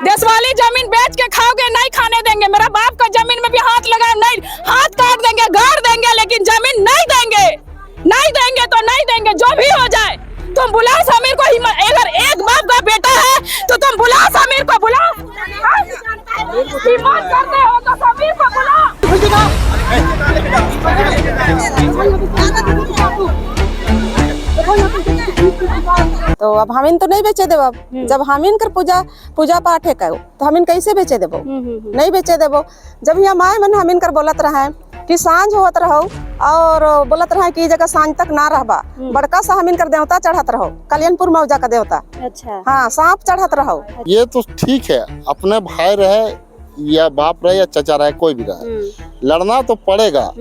देश वाली जमीन बेच के खाओगे, नहीं खाने देंगे। मेरा बाप का जमीन में भी हाथ लगा, नहीं हाथ काट देंगे, गाड़ देंगे, लेकिन जमीन नहीं देंगे। नहीं देंगे तो नहीं देंगे, जो भी हो जाए। तुम बुलाओ समीर को, अगर एक बाप का बेटा है तो तुम बुलाओ समीर को, बुलाओ। हिम्मत करते हो तो समीर को बुलाओ। तो अब हमीन तो नहीं बेचे देव। जब हमीन कर पूजा पाठ है कहो तो हमीन कैसे बेचे देबो? नहीं बेचे देबो। जब यहाँ माए मन हमीन कर बोलत रहे कि सांझ होत रहो और बोलत रहे कि जगह सांझ तक ना रहबा, बड़का सा हमीन कर देवता चढ़त रहो, कल्याणपुर मौजा का देवता। अच्छा। हाँ, सांप चढ़त रहो। ये तो ठीक है, अपने भाई रहे या बाप रहे या चचा रहे, कोई भी रहे, लड़ना तो पड़ेगा।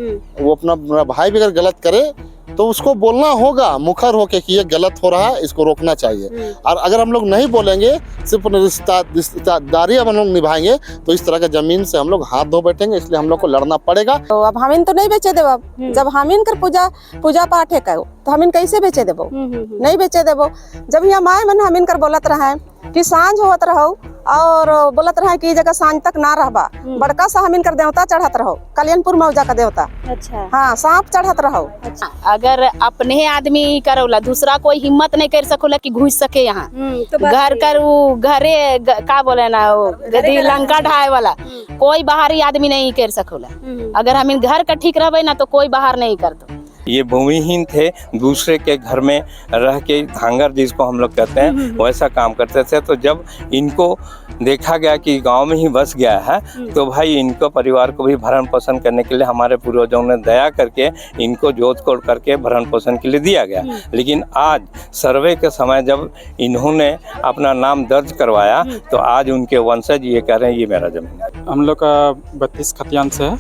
वो अपना भाई भी अगर गलत करे तो उसको बोलना होगा मुखर होके कि ये गलत हो रहा है, इसको रोकना चाहिए। और अगर हम लोग नहीं बोलेंगे, सिर्फ रिश्तेदारी हम लोग निभाएंगे, तो इस तरह के जमीन से हम लोग हाथ धो बैठेंगे। इसलिए हम लोग को लड़ना पड़ेगा। तो अब हमीन तो नहीं बेचे देव। जब हमीन कर पूजा पाठ है कहो तो हमीन कैसे बेचे देबो? नहीं बेचे देबो। जब यहाँ माए मन हमीन कर बोलत रहे कि सांझ होत रहो और बोलत रहे कि जगह सांझ तक ना रहबा, बड़का सा हमीन कर देवता चढ़त रहो, कल्याणपुर मौजा का देवता। अच्छा। हाँ, सांप चढ़त रहो। अच्छा। अगर अपने आदमी करोला, दूसरा कोई हिम्मत नहीं कर सकोला कि घुस सके यहाँ। तो घर कर वो घरे का बोले ना, वो गदी लंका ढाए वाला कोई बाहरी आदमी नहीं कर सकोला। अगर हम घर का ठीक रहे ना तो कोई बाहर नहीं कर दो। ये भूमिहीन थे, दूसरे के घर में रह के धांगर जिसको हम लोग कहते हैं वैसा काम करते थे। तो जब इनको देखा गया कि गांव में ही बस गया है, तो भाई इनको परिवार को भी भरण पोषण करने के लिए हमारे पूर्वजों ने दया करके इनको जोत कोड़ करके भरण पोषण के लिए दिया गया। लेकिन आज सर्वे के समय जब इन्होंने अपना नाम दर्ज करवाया, तो आज उनके वंशज ये कह रहे हैं ये मेरा जमीन है। हम लोग का 32 खतियान से है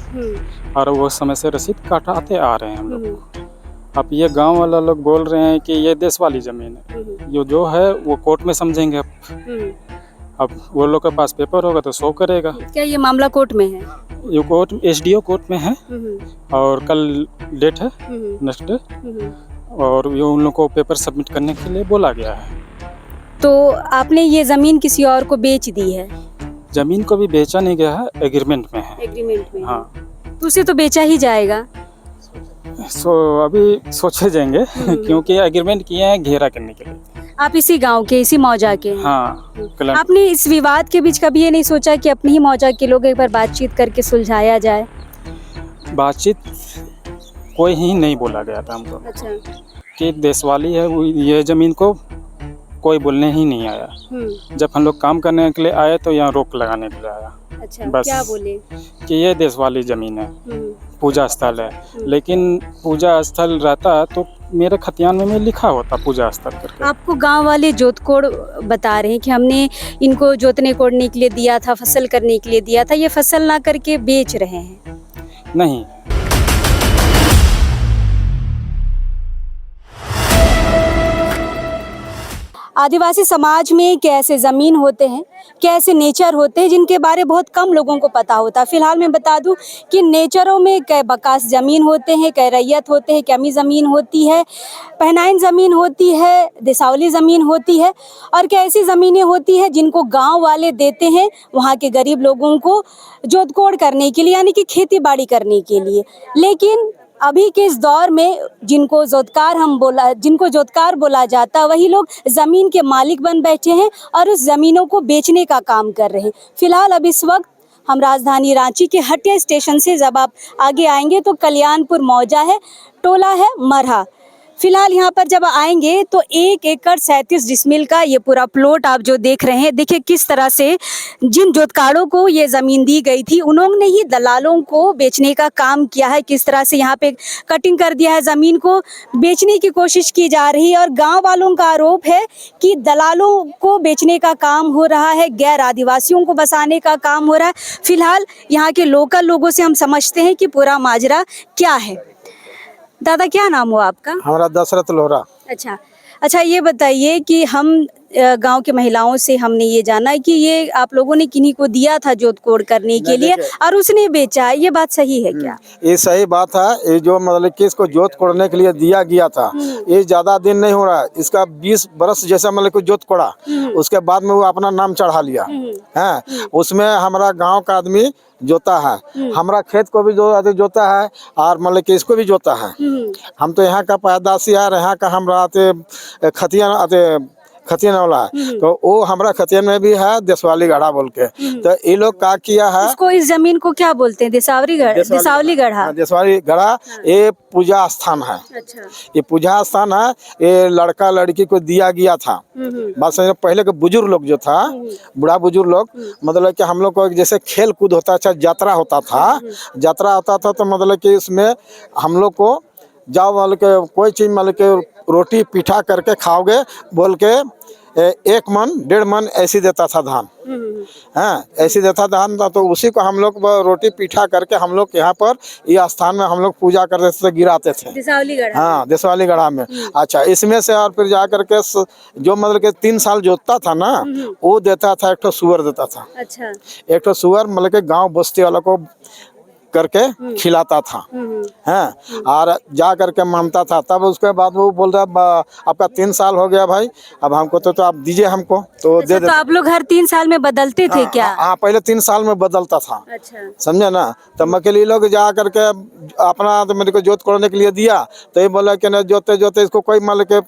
और वो समय से रसीद काटाते आ रहे हैं हम लोग। अब ये गांव वाला लोग बोल रहे हैं कि ये देश वाली जमीन है, ये जो है वो कोर्ट में समझेंगे। अब वो लोग के पास पेपर होगा तो शो करेगा। क्या ये मामला कोर्ट में है? ये कोर्ट एसडीओ कोर्ट में है और कल डेट है, नेक्स्ट डे, और ये उन लोग को पेपर सबमिट करने के लिए बोला गया है। तो आपने ये जमीन किसी और को बेच दी है? जमीन को भी बेचा नहीं गया है, एग्रीमेंट में है। एग्रीमेंट में? हाँ। तो उसे तो बेचा ही जाएगा। अभी सोचे जाएंगे क्योंकि एग्रीमेंट किए हैं घेरा करने के लिए। आप इसी गांव के, इसी मौजा के? हाँ। आपने इस विवाद के बीच कभी ये नहीं सोचा कि अपनी ही मौजा के लोग एक बार बातचीत करके सुलझाया जाए? बातचीत कोई ही नहीं बोला गया था हमको। अच्छा। कि देशवाली है, ये जमीन को कोई बोलने ही नहीं आया। जब हम लोग काम करने के लिए आए तो यहाँ रोक लगाने के लिए आया। अच्छा। बस क्या बोले? कि ये देश वाली जमीन है, पूजा स्थल है। लेकिन पूजा स्थल रहता तो मेरे खतियान में लिखा होता पूजा स्थल करके। आपको गांव वाले जोत कोड़ बता रहे हैं कि हमने इनको जोतने कोड़ने के लिए दिया था, फसल करने के लिए दिया था, ये फसल ना करके बेच रहे हैं? नहीं। आदिवासी समाज में कैसे ज़मीन होते हैं, कैसे नेचर होते हैं, जिनके बारे बहुत कम लोगों को पता होता है। फिलहाल मैं बता दूं कि नेचरों में कै बकास ज़मीन होते हैं, कै रैयत होते हैं, कैमी ज़मीन होती है, पहनाइन ज़मीन होती है, देसावली ज़मीन होती है, और कैसी ज़मीनें होती हैं जिनको गांव वाले देते हैं वहाँ के गरीब लोगों को जोत कोड़ करने के लिए, यानी कि खेती बाड़ी करने के लिए। लेकिन अभी के इस दौर में जिनको जोतकार बोला जाता, वही लोग ज़मीन के मालिक बन बैठे हैं और उस ज़मीनों को बेचने का काम कर रहे हैं। फिलहाल अब इस वक्त हम राजधानी रांची के हटिया स्टेशन से जब आप आगे आएंगे तो कल्याणपुर मौजा है, टोला है मरहा। फिलहाल यहाँ पर जब आएंगे तो 1 एकड़ 37 डिसमिल का ये पूरा प्लॉट आप जो देख रहे हैं, देखिए किस तरह से जिन जोतकारों को ये ज़मीन दी गई थी उन्होंने ही दलालों को बेचने का काम किया है। किस तरह से यहाँ पे कटिंग कर दिया है, ज़मीन को बेचने की कोशिश की जा रही है। और गांव वालों का आरोप है कि दलालों को बेचने का काम हो रहा है, गैर आदिवासियों को बसाने का काम हो रहा है। फिलहाल यहाँ के लोकल लोगों से हम समझते हैं कि पूरा माजरा क्या है। दादा, क्या नाम हुआ आपका? हमारा दशरथ लोहरा। अच्छा, ये बताइए कि हम गांव के महिलाओं से हमने ये जाना कि ये आप लोगों ने किन्हीं को दिया था जोत कोड़ करने के लिए और उसने बेचा है, ये बात सही है क्या? ये सही बात है। ये जो मतलब कि इसको जोत कोड़ने के लिए दिया गया था, ये ज्यादा दिन नहीं हो रहा है, इसका 20 बरस जैसा मतलब कि जोत कोड़ा, उसके बाद में वो अपना नाम चढ़ा लिया है। उसमें हमारा गांव का आदमी जोता है, हमारा खेत को भी जोता है और मतलब कि इसको भी जोता है। हम तो यहाँ का पैदाशी है, यहाँ का हम रहते खतियन वाला है, तो वो हमारा खतियन में भी है देशवाली गढ़ा बोल के। तो ये लोग क्या किया है, इसको, इस जमीन को क्या बोलते हैं? देसावली गढ़ा। देशवाली गढ़ा ये पूजा स्थान है। अच्छा। ये पूजा स्थान है, ये लड़का लड़की को दिया गया था। बात समझो, पहले के बुजुर्ग लोग जो था, बूढ़ा बुजुर्ग लोग, मतलब कि हम लोग को जैसे खेल कूद होता था, यात्रा होता था तो मतलब कि इसमें हम लोग को जाओ मतलब के कोई चीज मतलब के रोटी पीठा करके खाओगे बोल के 1 मन 1.5 मन ऐसी देता था धान। हाँ, ऐसी देता धान था, तो उसी को हम लोग रोटी पीठा करके हम लोग यहाँ पर ये स्थान में हम लोग पूजा करते थे, गिराते थे देसावली गढ़ा। हाँ, देशवाली गढ़ा में। अच्छा, इसमें से और फिर जा करके जो मतलब के 3 साल जोतता था ना, वो देता था, एक सुअर देता था। अच्छा। एक सुअर मतलब के गाँव बस्ती वालों को करके खिलाता था। हैं, और जा करके मानता था। तब उसके बाद वो बोल रहा आपका 3 साल हो गया भाई, अब हमको तो आप दीजिए हमको, तो अच्छा, दे दे। तो आप लोग हर 3 साल में बदलते थे क्या? हाँ, पहले 3 साल में बदलता था। अच्छा। समझे ना। तो मकेली लोग जा करके अपना तो मेरे को जोत कोड़ने के लिए दिया, तो ये बोला कि ना जोते जोते इसको कोई मतलब के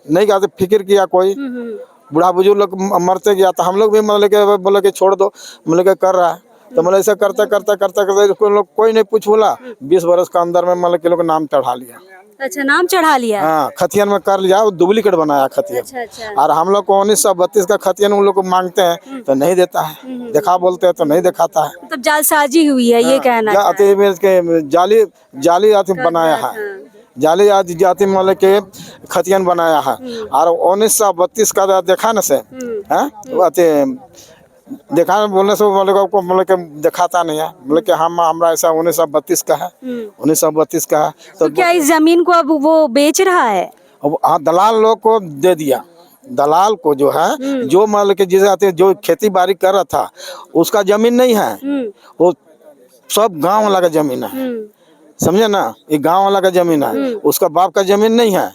नहीं क्या फिक्र किया, कोई बूढ़ा बुजुर्ग लोग मरते गया, तो हम लोग भी मतलब के बोले कि छोड़ दो, मतलब के कर रहा है। तो मतलब ऐसा करते लोग कोई नहीं पूछ बोला, 20 बरस का अंदर में मतलब के लोग नाम चढ़ा लिया। अच्छा, नाम चढ़ा लिया। हाँ, खतियन में कर लिया, वो डुप्लीकेट बनाया खतियन। अच्छा, अच्छा। और हम लोग को 1932 का खतियन उन लोग को मांगते हैं तो नहीं देता है, दिखा बोलते हैं तो नहीं दिखाता है। मतलब जालसाजी हुई है, ये कहना है। जाली बनाया है, जाली जाति मतलब के खतियन बनाया है। और 1932 का देखा न से देखा बोलने से मतलब के दिखाता नहीं है, मतलब कि हमारा ऐसा 1932 का है, 1932 का है। तो क्या इस जमीन को अब वो बेच रहा है? हाँ, दलाल लोग को दे दिया। दलाल को जो है, जो मतलब के जिसे जो खेती बाड़ी कर रहा था, उसका जमीन नहीं है, वो सब गांव वाला का जमीन है। समझे ना, ये गांव वाला का जमीन है, उसका बाप का जमीन नहीं है,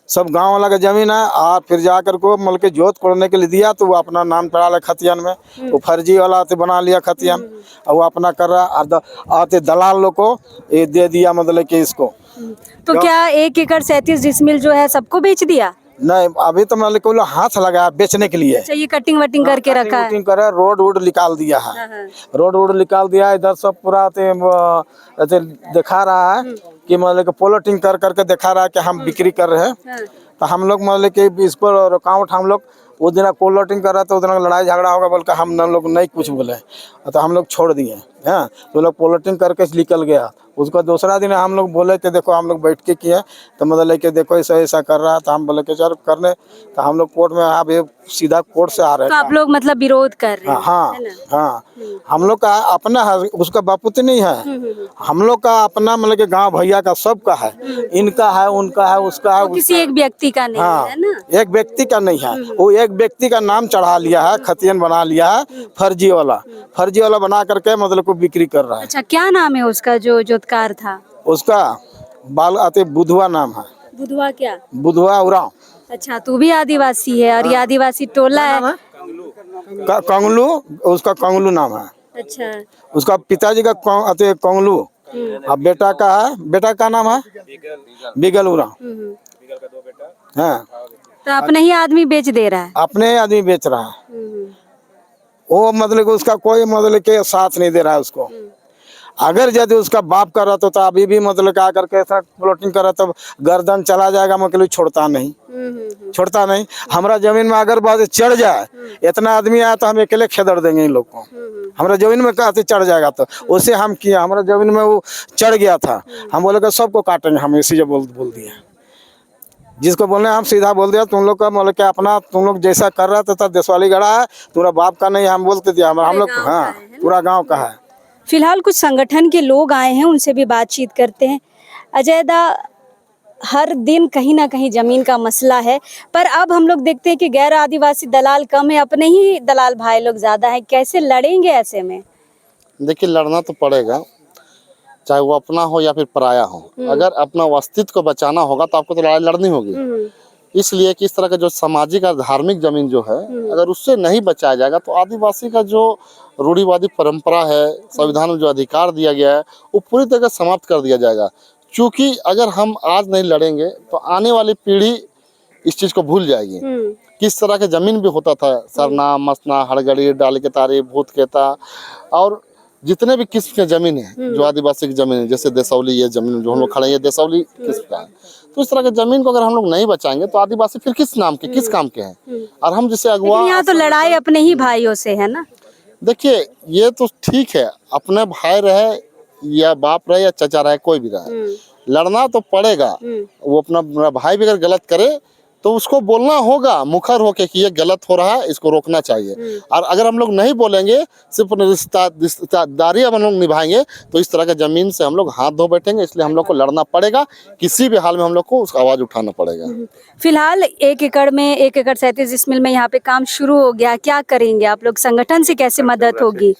सब गांव वाला का जमीन है। और फिर जाकर को मतलब के जोत कोड़ने के लिए दिया, तो वो अपना नाम चढ़ा लिया खतियन में, वो फर्जी वाला बना लिया खतियन, और वो अपना कर रहा। आते दलाल लोग को ये दे दिया, मतलब कि इसको। तो क्या 1 एकड़ 37 डिसमिल जो है सबको बेच दिया? नहीं, अभी तो मतलब को हाथ लगाया बेचने के लिए। अच्छा, ये कटिंग वटिंग करके रखा है। कटिंग करे, रोड वोड निकाल दिया है, रोड वोड निकाल दिया। इधर सब पूरा दिखा रहा है कि मतलब कि पोलोटिंग कर करके दिखा रहा है कि हम बिक्री कर रहे हैं। तो हम लोग मतलब कि इस पर अकाउंट हम लोग उस दिन पोलोटिंग कर रहा था, उस दिन लड़ाई झगड़ा होगा बोल के हम लोग नहीं कुछ बोले, तो हम लोग छोड़ दिए हैं। तो लोग पोलोटिंग करके निकल गया। उसको दूसरा दिन हम लोग बोले कि देखो हम लोग बैठ के किए, तो मतलब कि देखो ऐसा ऐसा कर रहा है, तो हम बोले कि चल करने। तो हम लोग कोर्ट में अभी सीधा कोर्ट से आ रहे हैं। तो आप लोग मतलब विरोध कर रहे हैं? हाँ, है ना? हाँ, हम लोग का अपना है, उसका बापूती नहीं है। हम लोग का अपना मतलब कि गांव भैया का सबका है, इनका है, उनका है, उसका है, किसी एक व्यक्ति का नहीं हाँ, है ना? एक व्यक्ति का नहीं है। वो एक व्यक्ति का नाम चढ़ा लिया है, खतियन बना लिया है, फर्जी वाला बना करके मतलब को बिक्री कर रहा है। अच्छा, क्या नाम है उसका जो जोतकार था? उसका बाल आते बुधवा नाम है। बुधवा क्या? बुधवा उरांव। अच्छा, तू भी आदिवासी है और ये आदिवासी टोला है? कंगलू, उसका कंगलू नाम है। अच्छा। उसका पिताजी का कंगलू, अब बेटा का है, बेटा का नाम है बिगल उरांव। हाँ, तो अपने ही आदमी बेच दे रहा है? अपने आदमी बेच रहा है। वो मतलब कि उसका कोई मतलब के साथ नहीं दे रहा है उसको। अगर यदि उसका बाप कर रहा तो अभी भी मतलब क्या करके प्लॉटिंग कर रहा, तब गर्दन चला जाएगा, मतलब छोड़ता नहीं। हमारा जमीन में अगर बात चढ़ जाए, इतना आदमी आया तो हम अकेले खेदड़ देंगे इन लोग को। हमारा जमीन में कहते चढ़ जाएगा, तो उसे हम किया, हमारा जमीन में वो चढ़ गया था, हम बोले कि सबको काटेंगे, हम इसी बोल दिए। जिसको बोलने हम सीधा बोल दिया, तुम लोग का मतलब क्या अपना तुम लोग जैसा कर रहा था, देशवाली गढ़ा है, तुम्हारा बाप का नहीं, हम बोलते दिया, हम लोग हाँ पूरा गाँव का है। फिलहाल कुछ संगठन के लोग आए हैं, उनसे भी बातचीत करते हैं। अजय दा, हर दिन कहीं ना कहीं जमीन का मसला है, पर अब हम लोग देखते हैं कि गैर आदिवासी दलाल कम है, अपने ही दलाल भाई लोग ज्यादा हैं। कैसे लड़ेंगे ऐसे में? देखिए, लड़ना तो पड़ेगा, चाहे वो अपना हो या फिर पराया हो। अगर अपना अस्तित्व को बचाना होगा तो आपको तो लड़ाई लड़नी होगी। इसलिए कि इस तरह का जो सामाजिक और धार्मिक जमीन जो है, अगर उससे नहीं बचाया जाएगा तो आदिवासी का जो रूढ़िवादी परंपरा है, संविधान में जो अधिकार दिया गया है, वो पूरी तरह से समाप्त कर दिया जाएगा। क्योंकि अगर हम आज नहीं लड़ेंगे तो आने वाली पीढ़ी इस चीज को भूल जाएगी। किस तरह के जमीन भी होता था, सरना, मसना, हड़गड़ी, डाल के तारी, भूत केता और जितने भी किस्म के जमीन है जो आदिवासी की जमीन है, जैसे देसौली, ये जमीन जो हम लोग खड़े हैं, ये देसौली किस्म का है। तो इस तरह के जमीन को अगर हम लोग नहीं बचाएंगे तो आदिवासी फिर किस नाम के, किस काम के हैं? और हम जिसे अगवा, यहाँ तो लड़ाई अपने ही भाइयों से है ना। देखिए, ये तो ठीक है, अपने भाई रहे या बाप रहे या चचा रहे, कोई भी रहे, लड़ना तो पड़ेगा। वो अपना भाई भी अगर गलत करे तो उसको बोलना होगा मुखर होके कि ये गलत हो रहा है, इसको रोकना चाहिए। और अगर हम लोग नहीं बोलेंगे, सिर्फ रिश्तेदारी हम लोग निभाएंगे, तो इस तरह के जमीन से हम लोग हाथ धो बैठेंगे। इसलिए हम लोग को लड़ना पड़ेगा, किसी भी हाल में हम लोग को उसका आवाज उठाना पड़ेगा। फिलहाल 1 एकड़ में 1 एकड़ 37 डिसमिल में यहाँ पे काम शुरू हो गया, क्या करेंगे आप लोग? संगठन से कैसे मदद होगी?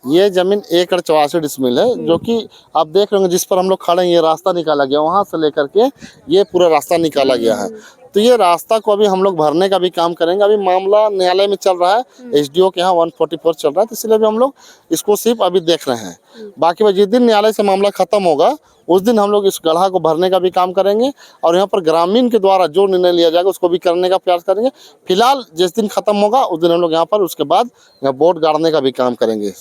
ये जमीन 1 एकड़ 84 डिसमिल है, जो कि आप देख रहे होंगे जिस पर हम लोग खड़े हैं, ये रास्ता निकाला गया, वहां से लेकर के ये पूरा रास्ता निकाला गया है। तो ये रास्ता को अभी हम लोग भरने का भी काम करेंगे। अभी मामला न्यायालय में चल रहा है, एसडीओ के यहाँ 144 चल रहा है, तो इसलिए भी हम लोग इसको सिर्फ अभी देख रहे हैं। बाकी जिस दिन न्यायालय से मामला खत्म होगा उस दिन हम लोग इस गड्ढा को भरने का भी काम करेंगे और यहाँ पर ग्रामीण के द्वारा जो निर्णय लिया जाएगा उसको भी करने का प्रयास करेंगे। फिलहाल जिस दिन खत्म होगा उस दिन हम लोग यहाँ पर उसके बाद यहाँ बोर्ड गाड़ने का भी काम करेंगे।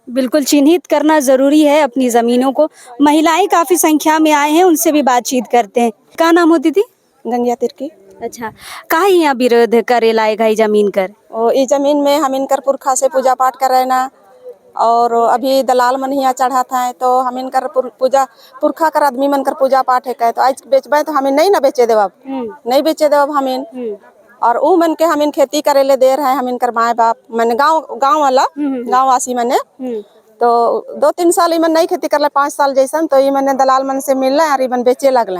बिल्कुल चिन्हित करना जरूरी है अपनी जमीनों को। महिलाएं काफी संख्या में आए हैं, उनसे भी बातचीत करते हैं। क्या नाम होती थी? गंगिया तिरकी। अच्छा, काहे यहाँ विरोध करे लायक है जमीन कर? और इस जमीन में हम इनकर पुरखा से पूजा पाठ कर रहे ना, और अभी दलाल मन यहाँ चढ़ा था, तो हम इनकर पूजा पुरखा कर आदमी मन कर पूजा पाठ है, तो आज बेचबे तो हमें नहीं ना बेचे देव, नहीं बेचे देव हमें। और ऊ मन के हम इन खेती करे ले दे रहे हैं, हम इनकर माए बाप मैंने गाँव वाला गाँव वासी मैंने, तो 2-3 साल इमन नहीं खेती कर ले, 5 साल जैसन, तो इमन दलाल मन से मिल रहे और इमन बेचे लगल।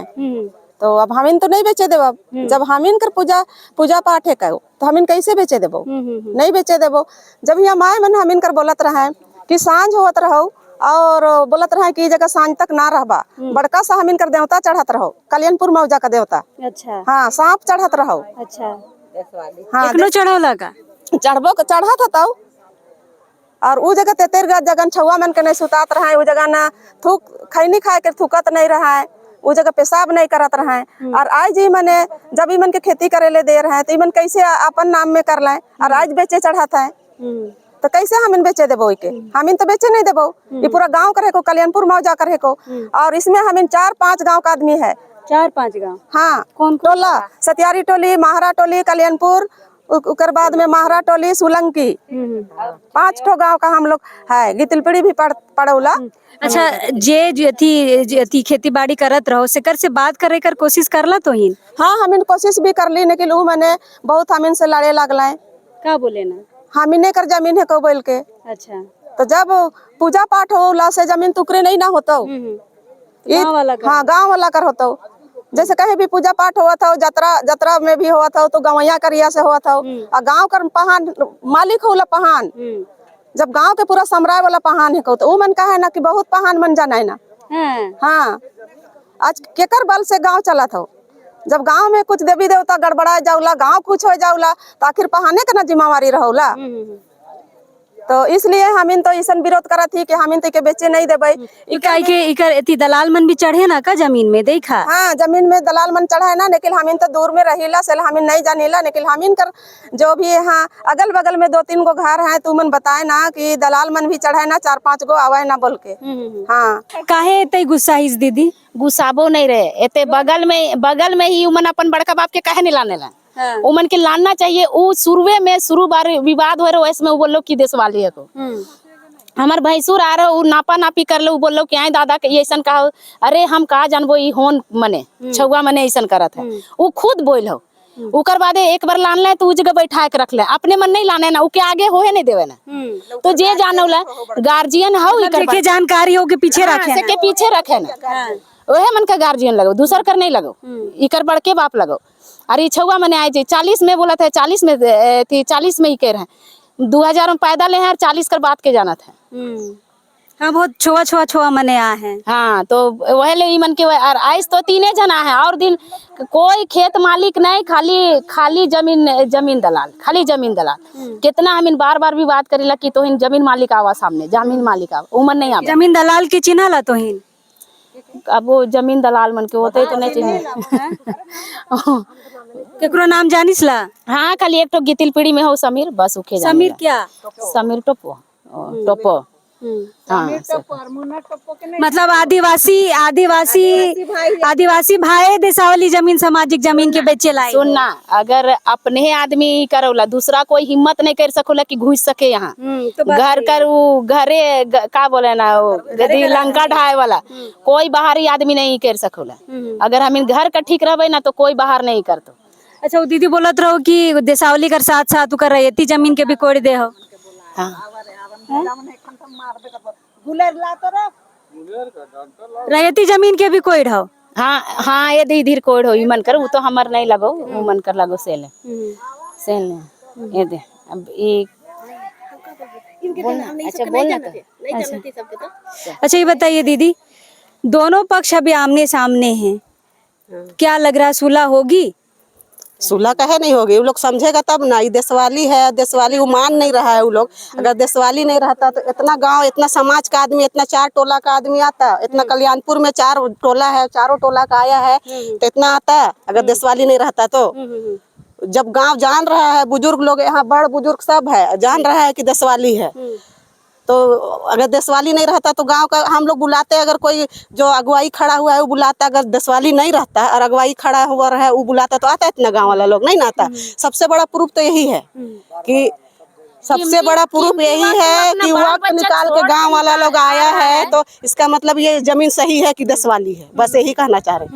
तो अब हम इन तो नहीं बेचे देव। जब हम इनकर पूजा पाठ है तो हम इन कैसे बेचे देबो? नहीं बेचे देबो। जब यहाँ माए मन हम इनकर बोलत रहे कि सांझ होत रहो, और बोलत रहे कि जगह सांझ तक ना रहबा, बड़का सा हम इनकर देवता चढ़त रहो, कल्याणपुर मौजा का देवता। अच्छा, हाँ, सांप चढ़त रहो। अच्छा, हाँ, एकनो चढ़ौला का चढ़त था। और उ जगह तेतेर जगह छुआ मन के नहीं सुतात रहा है, उ जगह ना थूक खैनी खाए के थूकत नहीं रहा है, उ जगह पेशाब नहीं करत रहा है। और आज ही मने जब इमन के खेती करे ले दे रहे हैं तो इमन कैसे अपन नाम में कर लें, और आज बेचे चढ़ाता है, तो कैसे हम इन बेचे देबो? के हम इन तो बेचे नहीं देबो। ये पूरा गांव करे को, कल्याणपुर मौजा करे को, और इसमें हम इन 4-5 गांव का आदमी है। 4-5 गाँव? हाँ, कौन टोला, सतियारी टोली, महारा टोली, कल्याणपुर, उकर बाद में महारा टोली, सुलंकी, 5 ठो गांव का हम लोग है। गितलपड़ी भी पड़ौला। अच्छा, जे खेती बाड़ी करत रहो सेकर से बात करे कर कोशिश करला तो ही? हाँ, हम इन कोशिश भी कर ली, लेकिन उ मैंने बहुत हम इनसे लड़े लगल। का बोले ना? हम इन्हें कर जमीन है को बोल के। अच्छा, तो जब पूजा पाठ होला से जमीन टुकड़े नहीं ना होता, गाँव वाला कर? हाँ, गाँव वाला कर होता। जैसे कहीं भी पूजा पाठ हुआ था, जतरा में भी हुआ था, तो गवैया करिया से हुआ था। और गांव का पहान मालिक होला पहान, जब गांव के पूरा समराय वाला पहान है तो वो मन कहा है ना कि बहुत पहान मन जाना है ना। हाँ, आज केकर बल से गांव चला था। जब गांव में कुछ देवी देवता गड़बड़ा जाऊला, गांव कुछ हो जाऊला, तो आखिर पहाने का ना जिम्मेवारी रहोला। तो इसलिए हम इन तो ऐसा विरोध करा थी कि हम इन तो के बेचे नहीं देबे। इकर दलाल मन भी चढ़े ना का जमीन में? देखा, हाँ, जमीन में दलाल मन चढ़ा है ना, लेकिन हम इन तो दूर में रहीला से हम इन नहीं जानीला, लेकिन हम इन कर जो भी यहाँ अगल बगल में 2-3 गो घर है, तो मन बताए ना कि दलाल मन भी चढ़ाए ना, 4-5 गो आवे ना बोल के। हाँ, काहे इतने गुस्सा हिस दीदी? गुस्साबो नहीं रहे, एते बगल में ही उमन अपन बड़का बाप के काहे नहीं लाने ला? उमन के लाना चाहिए। उ शुरू बार विवाद हो रहे इसमें बोलो कि देश वाली है को हमार भैंसुर आ रहे, नापा नापी कर लो, बोलो कि आए दादा के ऐसा कहा। अरे हम कहा जानबो ई होन मने छुआ मने ऐसा करत है। वो खुद बोल हो, उकर बाद एक बार लान ले तो उ जगह बैठा के रख ले, अपने मन नहीं लाने ना, उके आगे होए नहीं देवे ना। तो जे जानौला गार्जियन हो, देखे जानकारी हो के पीछे रखे के पीछे रखे ना। वह मन का गार्जियन लगो, दूसर कर नहीं लगो, इकर बड़के बाप लगो। अरे छुआ मैंने आए थे 40 में बोला था, 40 में थी, 40 में ही कह रहे हैं 2000 में पैदा ले हैं और 40 कर बात के जाना था। हाँ बहुत छुआ मने आ हैं। हाँ तो वह ले मन के और आइस तो 3 जना है और दिन कोई खेत मालिक नहीं, खाली जमीन दलाल, खाली जमीन दलाल। कितना हम बार बार भी बात करेला कि तो जमीन मालिक आवा सामने, जमीन मालिक आवा, उमन नहीं आवा। जमीन दलाल के चिन्ह ला तो हिन अब वो जमीन दलाल मन के होते तो नहीं चिन्ह। केकरो नाम जानिस ला? हाँ खाली एक तो गितिल पीढ़ी में हो समीर, बस उखे समीर क्या? समीर टोपो टोपो। हाँ मतलब आदिवासी भाई देसावली जमीन सामाजिक जमीन के बेचे लाए। सुनना, अगर अपने आदमी करोला दूसरा कोई हिम्मत नहीं कर सकोला कि घुस सके यहाँ घर कर घरे का बोले ना गदी लंका ढाए वाला कोई बाहरी आदमी नहीं कर सकोला। अगर हम घर का ठीक रहे ना तो कोई बाहर नहीं कर। तो अच्छा वो दीदी बोलत रहो कि देसावली कर साथ साथ कर रही जमीन के भी कोड़ दे हो। रैयती जमीन के भी कोई हो। हाँ ये धीरे कोड हो मन कर, वो तो हमार नहीं लगो, वो मन कर लगो सेल ये दे। अब ये अच्छा बोलना तो अच्छा ये बताइए दीदी, दोनों पक्ष अभी आमने सामने हैं, क्या लग रहा है सुलह होगी? सुलह कहे नहीं होगी, वो लोग समझेगा तब ना। ये देशवाली है, देशवाली वो मान नहीं रहा है। वो लोग अगर देशवाली नहीं रहता तो इतना गांव, इतना समाज का आदमी, इतना 4 टोला का आदमी आता। इतना कल्याणपुर में 4 टोला है, 4 टोला का आया है तो इतना आता अगर देशवाली नहीं रहता तो। जब गांव जान रहा है, बुजुर्ग लोग यहाँ बड़ बुजुर्ग सब है, जान रहा है कि देशवाली है, तो अगर देशवाली नहीं रहता तो गांव का हम लोग बुलाते, अगर कोई जो अगुवाई खड़ा हुआ है वो बुलाता। अगर देशवाली नहीं रहता और अगुवाई खड़ा हुआ है वो बुलाता तो आता इतना गांव वाला लोग नहीं ना आता। सबसे बड़ा प्रूफ तो यही है कि सबसे बड़ा प्रूफ यही है कि वक्त निकाल के गांव वाला लोग आया है, तो इसका मतलब ये जमीन सही है कि देशवाली है, बस यही कहना चाह रहे।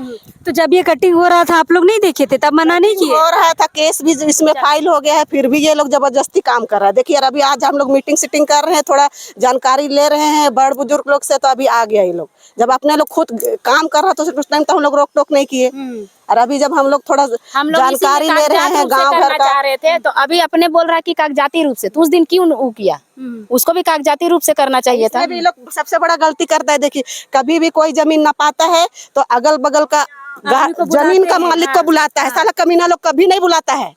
तो जब ये कटिंग हो रहा था आप लोग नहीं देखे थे, तब मना नहीं किए? हो रहा था, केस भी इसमें फाइल हो गया है, फिर भी ये लोग जबरदस्ती काम कर रहा है। देखिए अभी आज हम लोग मीटिंग सिटिंग कर रहे हैं, थोड़ा जानकारी ले रहे हैं बड़ बुजुर्ग लोग से, तो अभी आ गया ये लोग। जब अपने लोग खुद काम कर रहा था उस टाइम तो हम लोग रोक टोक नहीं किए, और अभी जब हम लोग थोड़ा जानकारी ले रहे हैं गांव घर का चाह रहे थे, तो अभी अपने बोल रहा है कि कागजाती रूप से, तो उस दिन क्यों वो किया? उसको भी कागजाती रूप से करना चाहिए था। भी लोग सबसे बड़ा गलती करता है। देखिए कभी भी कोई जमीन न पाता है तो अगल बगल का जमीन का मालिक को बुलाता है। साला कमीना लोग कभी नहीं बुलाता है,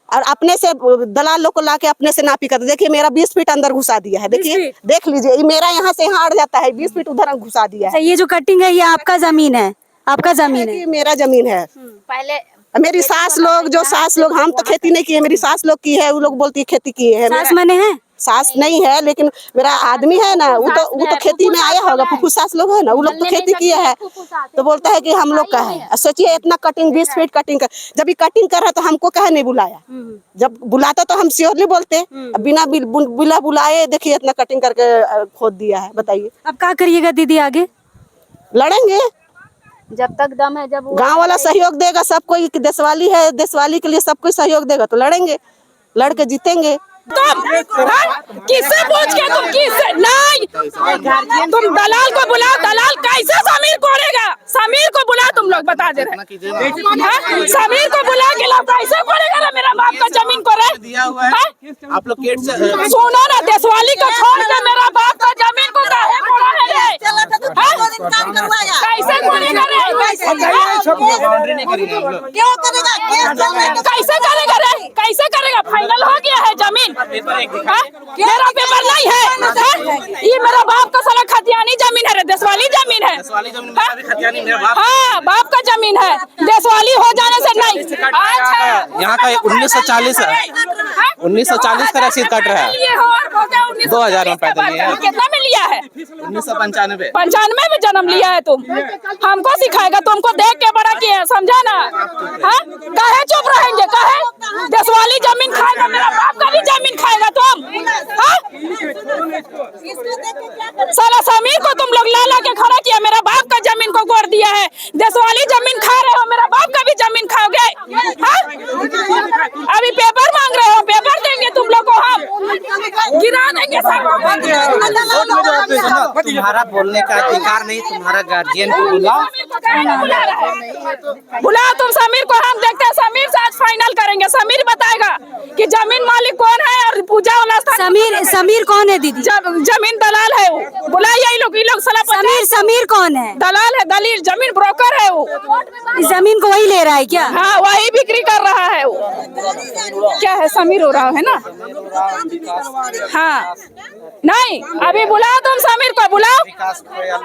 और अपने से दलाल लोग को लाके अपने से नापी करते। देखिए मेरा 20 फीट अंदर घुसा दिया है, देखिए देख लीजिए, ये मेरा यहाँ से यहाँ अड़ जाता है, 20 फीट उधर घुसा दिया है। ये जो कटिंग है ये आपका जमीन है? आपका जमीन है? मेरा जमीन है। पहले मेरी सास लोग, जो सास लोग, हम तो खेती नहीं किए, मेरी सास लोग की है, वो लोग बोलती है खेती की है। सास मने है? सास नहीं है, लेकिन मेरा आदमी है ना, वो तो खेती में आया होगा। फुफू सास लोग है ना, वो लोग तो खेती किया है, तो बोलता है कि हम लोग का है। सोचिए इतना कटिंग 20 फीट कटिंग कर, जब ये कटिंग कर रहा तो हमको कहे नहीं बुलाया? जब बुलाता तो हम श्योरली बोलते, बिना बिना बुलाए देखिए इतना कटिंग करके खोद दिया है। बताइए अब क्या करिएगा दीदी आगे? लड़ेंगे जब तक दम है, जब गांव वाला सहयोग देगा, सब कोई देशवाली है, देशवाली के लिए सब कोई सहयोग देगा तो लड़ेंगे, लड़ के जीतेंगे। किससे पूछ के तुम किससे नहीं, तुम दलाल को बुलाओ। दलाल कैसे समीर कोड़ेगा? समीर को बुला, तुम लोग बता दे रहे। समीर को बुला के लाओ, कैसे कोड़ेगा ना मेरा बाप का जमीन को रहे? आप लोग केट से सुनो ना, देशवाली को छोड़ के मेरा बाप का जमीन को काहे कोड़ा है रे? कैसे कोड़ेगा रे? क्यों करेगा? कैसे करेगा रे? कैसे करेगा? फाइनल हो गया है जमीन। मेरा पेपर नहीं है, ये मेरा बाप का साला खतियानी जमीन है रे, देशवाली जमीन है। हाँ बाप का जमीन है, देशवाली हो जाने से नहीं। यहाँ का 1940 है, 1940 का रसीद कट रहा है, 2000 में पैदा लिया है। कितना में लिया है? 1995 95 में जन्म लिया है तुम? हमको सिखाएगा? तुमको देख के बड़ा किया है, समझा ना? काहे चुप रहेंगे? काहे देशवाली जमीन खाएगा, मेरा बाप का भी जमीन खाएगा तुम? साला समीर को तुम लोग ला के खड़ा किया, मेरा बाप का जमीन को गोड़ दिया है। देशवाली जमीन खा रहे हो, मेरा बाप का भी जमीन खाओगे? अभी पेपर मांग रहे हो, पेपर देंगे तुम लोग को। हम गिरा देंगे सबको। तुम्हारा बोलने का अधिकार नहीं, तुम्हारा गार्जियन को बुलाओ। बुलाओ तुम समीर को, हम देखते हैं समीर से आज फाइनल करेंगे। समीर बताएगा कि जमीन मालिक कौन है और पूजा वाला समीर कौन है दीदी? जमीन दलाल है वो। बुलाइए ये लोग साला। समीर कौन है? दलाल है, दलील, जमीन ब्रोकर है वो। इस जमीन को वही ले रहा है क्या? हाँ वही बिक्री कर रहा है वो। क्या है समीर हो रहा है ना? हाँ नहीं, अभी बुलाओ तुम समीर को, बुलाओ।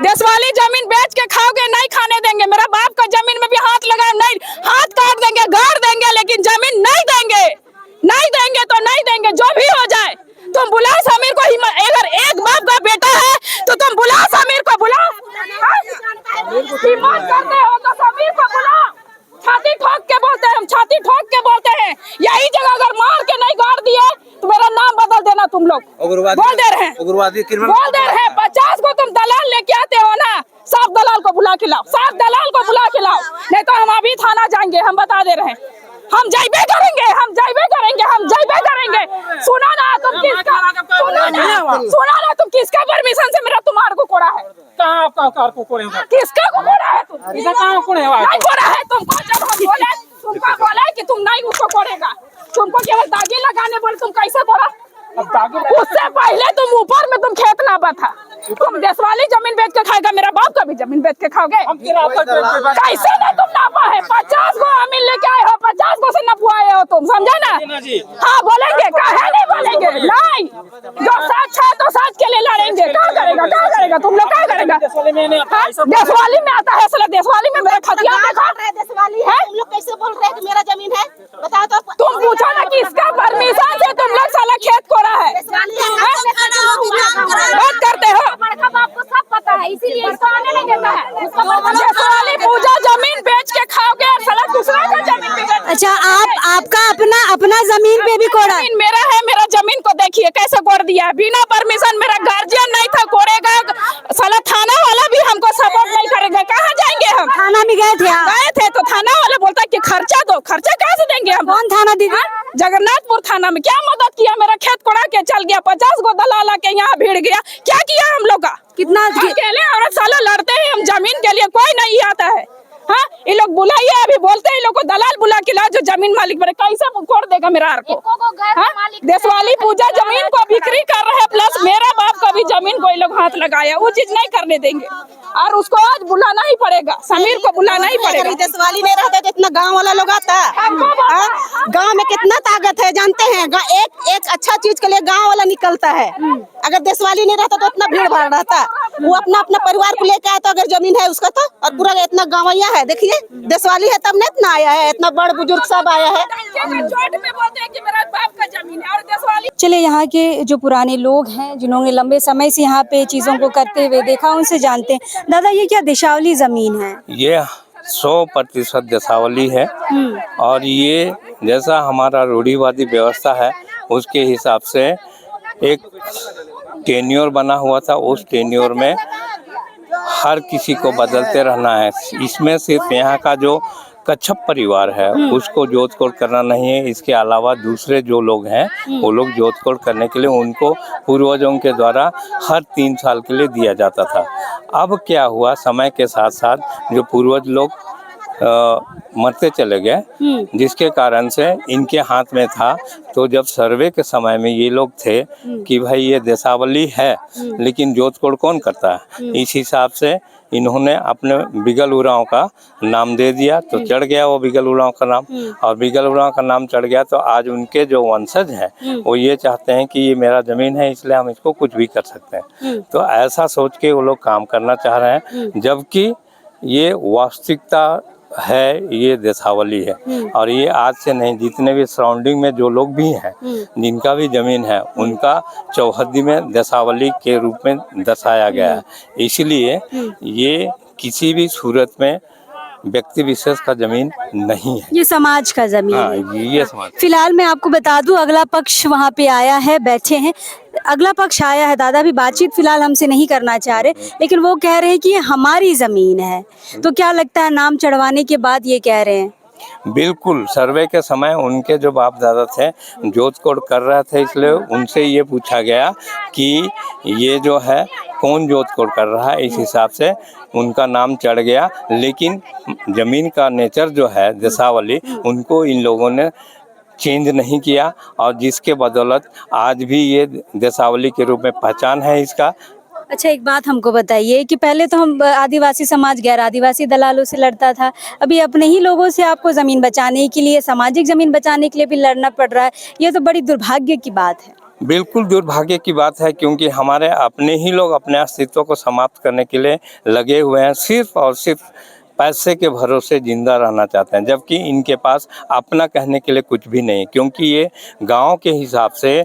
देशवाली जमीन बेच के खाओगे, नहीं खाने देंगे। मेरा बाप का जमीन में भी हाथ लगा, नहीं हाथ काट देंगे, गाड़ देंगे, लेकिन जमीन नहीं देंगे। नहीं देंगे तो नहीं देंगे, जो भी हो जाए। तुम बुलाओ समीर को। अगर एक बाप का बेटा है तो तुम बुलाओ समीर को, बुलाओ। हिम्मत करते हो तो समीर को बुलाओ। छाती ठोक के बोलते हैं, हम छाती ठोक के बोलते हैं। यही जगह अगर मार के नहीं गाड़ दिए तो मेरा नाम बदल देना तुम लोग। बोल दे रहे हैं, उग्रवादी बोल दे रहे हैं। 50 को तुम दलाल लेके आते हो ना, साफ दलाल को बुला के लाओ, साफ दलाल को बुला के लाओ, नहीं तो हम अभी थाना जाएंगे। हम बता दे रहे हैं, हम जाइबे करेंगे, हम जाइबे करेंगे, हम जाइबे करेंगे। सुना ना तुम किसका परमिशन से मेरा तुम्हारे को कोड़ा है? आपका कार को कोड़े किसका को कोड़ा है? तुम कहाँ कोड़े नहीं कोड़ा है तुमको। जब हम बोले तुमको बोला कि तुम नहीं उसको कोड़ेगा, तुमको केवल दागी लगाने बोले, तुम कैसे बोला? उससे पहले तुम ऊपर में तुम खेत नापा था। तुम देशवाली जमीन बेच के खाएगा, मेरा बाप का भी जमीन बेच के खाओगे। कैसे ना तुम नापा है? 50 को अमीन लेके आए हो, 50 को से नपवाए हो तुम, समझे ना? हाँ बोलेंगे, काहे नहीं बोलेंगे? नहीं, जो सच है तो सच के लिए लड़ेंगे। क्या करेगा, क्या करेगा तुम लोग, क्या करेगा? देशवाली में आता है साला, देशवाली में मेरा खतिया देखा। देशवाली है, तुम लोग कैसे बोल रहे हैं कि मेरा जमीन है? बताओ तो। तुम पूछो ना किसका परमिशन से तुम लोग साला खेत कोड़ा है? बात करते हो। बड़का बाप को सब पता है, इसीलिए इसको आने नहीं देता है। देशवाली पूजा जमीन बेच के खाओगे और साला दूसरा का जमीन भी बेच। अच्छा, आपका अपना जमीन पे भी कोड़ा? जमीन मेरा है, मेरा जमीन को देखिए कैसे कोड़ दिया बिना परमिशन। मेरा गार्जियन नहीं था, कोड़ेगा साला। थाना वाला भी हमको सपोर्ट नहीं करेगा। कहाँ जाएंगे हम? थाना में गए थे? गए थे तो थाना वाला बोलता है कि खर्चा दो। खर्चा कैसे देंगे हम? कौन थाना दीदी? जगन्नाथपुर थाना में। क्या मदद किया? मेरा खेत कोड़ा के चल गया, 50 को दलाल के यहाँ भीड़ गया। क्या किया हम लोग का? कितना अकेले औरत सालों लड़ते हैं हम जमीन के लिए, कोई नहीं आता है। हाँ ये लोग बुलाइए, अभी बोलते हैं लोग को दलाल बुला के लाओ जो जमीन मालिक बने। कैसे कोड़ देगा मेरा आर को? देशवाली पूजा जमीन को बिक्री कर रहे हैं, प्लस मेरा बाप का भी जमीन को ये लोग हाथ लगाया। वो चीज नहीं करने देंगे और उसको आज बुलाना ही पड़ेगा, समीर को बुलाना ही पड़ेगा। देशवाली नहीं रहता तो इतना गांव वाला लोग आता। गांव में कितना ताकत है जानते हैं? एक अच्छा चीज के लिए गांव वाला निकलता है। अगर देशवाली नहीं रहता तो इतना भीड़ भाड़ रहता। वो अपना परिवार को लेकर आया तो अगर जमीन है उसका तो, और पूरा इतना गाँवैया है। देखिए देशवाली है तब नहीं इतना आया है, इतना बड़ बुजुर्ग सब आया है। चले यहाँ के जो पुराने लोग हैं जिन्होंने लंबे समय से यहाँ पे चीजों को करते हुए देखा, उनसे जानते हैं। दादा ये क्या देशावली जमीन है? ये 100% देशावली है और ये जैसा हमारा रूढ़िवादी व्यवस्था है उसके हिसाब से एक टेन्योर बना हुआ था। उस टेन्योर में हर किसी को बदलते रहना है। इसमें सिर्फ यहाँ का जो कच्छप परिवार है उसको जोत कोड़ करना नहीं है। इसके अलावा दूसरे जो लोग हैं वो लोग जोत कोड़ करने के लिए उनको पूर्वजों के द्वारा हर 3 साल के लिए दिया जाता था। अब क्या हुआ, समय के साथ साथ जो पूर्वज लोग मरते चले गए, जिसके कारण से इनके हाथ में था। तो जब सर्वे के समय में ये लोग थे कि भाई ये देशावली है लेकिन जोत कोड़ कौन करता है, इस हिसाब से इन्होंने अपने बिगल उरांव का नाम दे दिया। तो चढ़ गया वो बिगल उरांव का नाम, और बिगल उरांव का नाम चढ़ गया तो आज उनके जो वंशज हैं वो ये चाहते हैं कि ये मेरा जमीन है इसलिए हम इसको कुछ भी कर सकते हैं। तो ऐसा सोच के वो लोग काम करना चाह रहे हैं, जबकि ये वास्तविकता है, ये देशावली है। और ये आज से नहीं, जितने भी सराउंडिंग में जो लोग भी हैं जिनका भी जमीन है उनका चौहद्दी में देशावली के रूप में दर्शाया गया है। इसलिए ये किसी भी सूरत में व्यक्ति विशेष का जमीन नहीं है, ये समाज का जमीन हाँ, है। ये समाज। फिलहाल मैं आपको बता दूं अगला पक्ष वहाँ पे आया है, बैठे हैं। अगला पक्ष आया है, दादा भी बातचीत फिलहाल हमसे नहीं करना चाह रहे, लेकिन वो कह रहे हैं कि ये हमारी जमीन है। तो क्या लगता है नाम चढ़वाने के बाद ये कह रहे हैं? बिल्कुल, सर्वे के समय उनके जो बाप दादा थे जोत कोड कर रहे थे, इसलिए उनसे ये पूछा गया कि ये जो है कौन जोत कोड कर रहा है, इस हिसाब से उनका नाम चढ़ गया। लेकिन ज़मीन का नेचर जो है देशावली, उनको इन लोगों ने चेंज नहीं किया, और जिसके बदौलत आज भी ये देशावली के रूप में पहचान है इसका। अच्छा, एक बात हमको बताइए कि पहले तो हम आदिवासी समाज गैर आदिवासी दलालों से लड़ता था, अभी अपने ही लोगों से आपको ज़मीन बचाने के लिए, सामाजिक ज़मीन बचाने के लिए भी लड़ना पड़ रहा है। ये तो बड़ी दुर्भाग्य की बात है। बिल्कुल दुर्भाग्य की बात है, क्योंकि हमारे अपने ही लोग अपने अस्तित्व को समाप्त करने के लिए लगे हुए हैं, सिर्फ और सिर्फ पैसे के भरोसे जिंदा रहना चाहते हैं, जबकि इनके पास अपना कहने के लिए कुछ भी नहीं, क्योंकि ये गांव के हिसाब से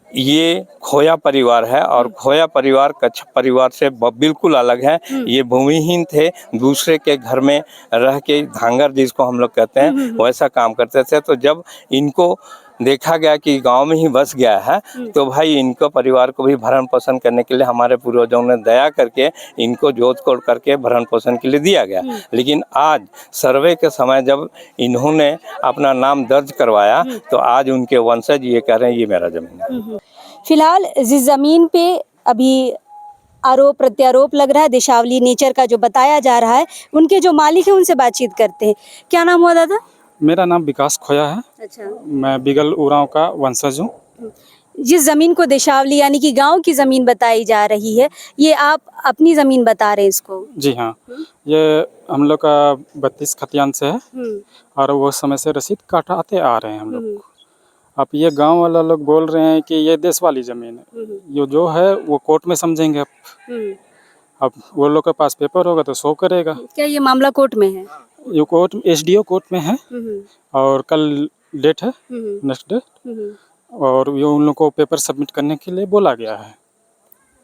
ये खोया परिवार है, और खोया परिवार कच्छ परिवार से बिल्कुल अलग है। ये भूमिहीन थे, दूसरे के घर में रह के धांगर जिसको हम लोग कहते हैं वैसा काम करते थे। तो जब इनको देखा गया कि गांव में ही बस गया है, तो भाई इनको परिवार को भी भरण पोषण करने के लिए हमारे पूर्वजों ने दया करके इनको जोत कोड करके भरण पोषण के लिए दिया गया। लेकिन आज सर्वे के समय जब इन्होंने अपना नाम दर्ज करवाया, तो आज उनके वंशज ये कह रहे हैं ये मेरा जमीन है। फिलहाल जिस ज़मीन पे अभी आरोप प्रत्यारोप लग रहा है देशावली नेचर का जो बताया जा रहा है, उनके जो मालिक हैं उनसे बातचीत करते हैं। क्या नाम हुआ दादा? मेरा नाम विकास खोया है। अच्छा, मैं बिगल उरांव का वंशज हूँ। जिस ज़मीन को देशावली यानी कि गांव की ज़मीन बताई जा रही है, ये आप अपनी ज़मीन बता रहे हैं इसको? जी हाँ, ये हम लोग का 32 खतियान से है, और वो समय से रसीद काटाते आ रहे हैं हम लोग। अब ये गांव वाला लोग बोल रहे हैं कि ये देश वाली ज़मीन है, ये जो है वो कोर्ट में समझेंगे। अब वो लोग के पास पेपर होगा तो शो करेगा। क्या ये मामला कोर्ट में है? ये कोर्ट एसडीओ कोर्ट में है, और कल डेट है, नेक्स्ट डेट, और ये उन लोगों को पेपर सबमिट करने के लिए बोला गया है।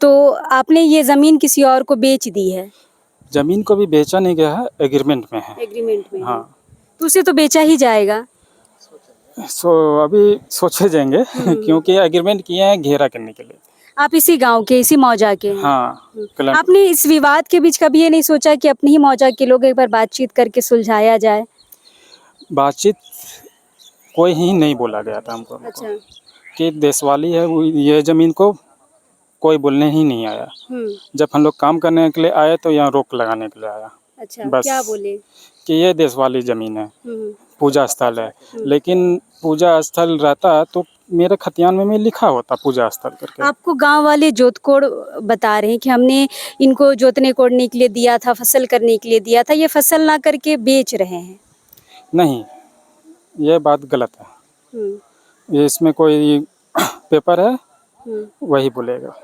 तो आपने ये ज़मीन किसी और को बेच दी है? ज़मीन को भी बेचा नहीं गया है, एग्रीमेंट में है। एग्रीमेंट में? हाँ, तो उसे तो बेचा ही जाएगा। अभी सोचे जाएंगे क्योंकि एग्रीमेंट किए हैं घेरा करने के लिए। आप इसी गांव के, इसी मौजा के हैं? हाँ, आपने इस विवाद के बीच कभी ये नहीं सोचा कि अपनी ही मौजा के लोग एक बार बातचीत करके सुलझाया जाए? बातचीत कोई ही नहीं बोला गया था हमको। अच्छा। कि देशवाली है, ये ज़मीन को कोई बोलने ही नहीं आया। जब हम लोग काम करने के लिए आए तो यहाँ रोक लगाने के लिए आया। अच्छा, बस क्या बोले? कि ये देश वाली ज़मीन है, पूजा स्थल है। लेकिन पूजा स्थल रहता तो मेरे खतियान में लिखा होता पूजा स्थल करके। आपको गांव वाले जोत कोड बता रहे हैं कि हमने इनको जोतने कोड़ने के लिए दिया था, फसल करने के लिए दिया था, ये फसल ना करके बेच रहे हैं। नहीं, ये बात गलत है। ये इसमें कोई पेपर है वही बोलेगा।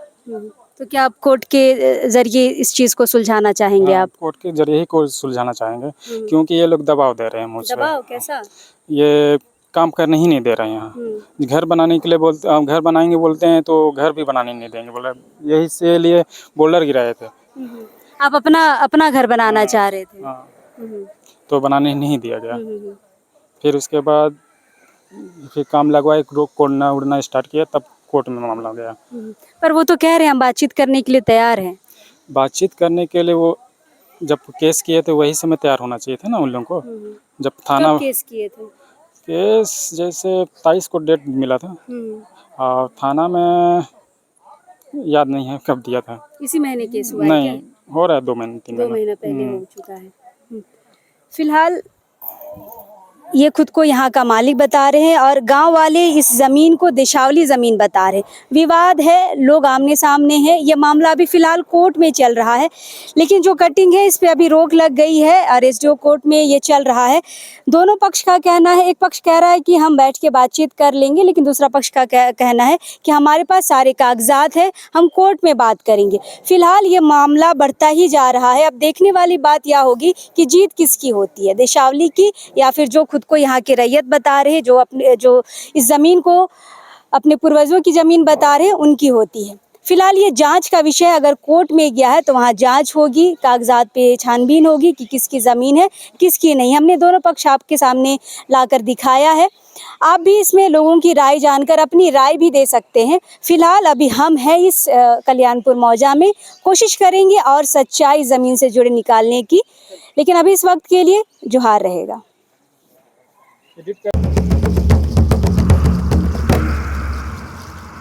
तो क्या आप कोर्ट के जरिए इस चीज़ को सुलझाना चाहेंगे? आप कोर्ट के जरिए ही को सुलझाना चाहेंगे, क्योंकि ये लोग दबाव दे रहे हैं मुझसे। दबाव कैसा? ये काम करने ही नहीं दे रहे हैं यहाँ। घर बनाने के लिए बोलते, घर बनाएंगे बोलते हैं तो घर भी बनाने नहीं देंगे। बोला यही से लिए बोल्डर गिराए थे। आप अपना घर बनाना चाह रहे थे? हाँ, तो बनाने नहीं दिया गया। फिर उसके बाद फिर काम लगवाए, कोड़ना उड़ना स्टार्ट किया, तब कोर्ट में मामला गया। पर वो तो कह रहे हैं हम बातचीत करने के लिए तैयार हैं। बातचीत करने के लिए वो जब केस किए थे वही समय तैयार होना चाहिए था ना उन लोगों को। जब थाना कब केस किए थे? केस जैसे 27 को डेट मिला था, और थाना में याद नहीं है कब दिया था। इसी महीने केस हुआ है नहीं, क्या? हो रहा है 2 महीने 3 2 महीने। महीना पहले हो चुका है। फिलहाल ये खुद को यहाँ का मालिक बता रहे हैं और गांव वाले इस ज़मीन को देशावली ज़मीन बता रहे हैं। विवाद है, लोग आमने सामने हैं, ये मामला अभी फ़िलहाल कोर्ट में चल रहा है, लेकिन जो कटिंग है इस पे अभी रोक लग गई है और एसडीओ कोर्ट में ये चल रहा है। दोनों पक्ष का कहना है, एक पक्ष कह रहा है कि हम बैठ के बातचीत कर लेंगे, लेकिन दूसरा पक्ष का कहना है कि हमारे पास सारे कागजात हैं, हम कोर्ट में बात करेंगे। फ़िलहाल ये मामला बढ़ता ही जा रहा है। अब देखने वाली बात यह होगी कि जीत किसकी होती है, देशावली की या फिर जो खुद को यहाँ के रैयत बता रहे हैं, जो इस ज़मीन को अपने पूर्वजों की ज़मीन बता रहे हैं, उनकी होती है। फिलहाल ये जांच का विषय, अगर कोर्ट में गया है तो वहाँ जांच होगी, कागजात पे छानबीन होगी कि किसकी ज़मीन है किसकी नहीं। हमने दोनों पक्ष आपके सामने लाकर दिखाया है। आप भी इसमें लोगों की राय जानकर अपनी राय भी दे सकते हैं। फिलहाल अभी हम हैं इस कल्याणपुर मौजा में, कोशिश करेंगे और सच्चाई ज़मीन से जुड़े निकालने की, लेकिन अभी इस वक्त के लिए जोहार रहेगा। एडिट कर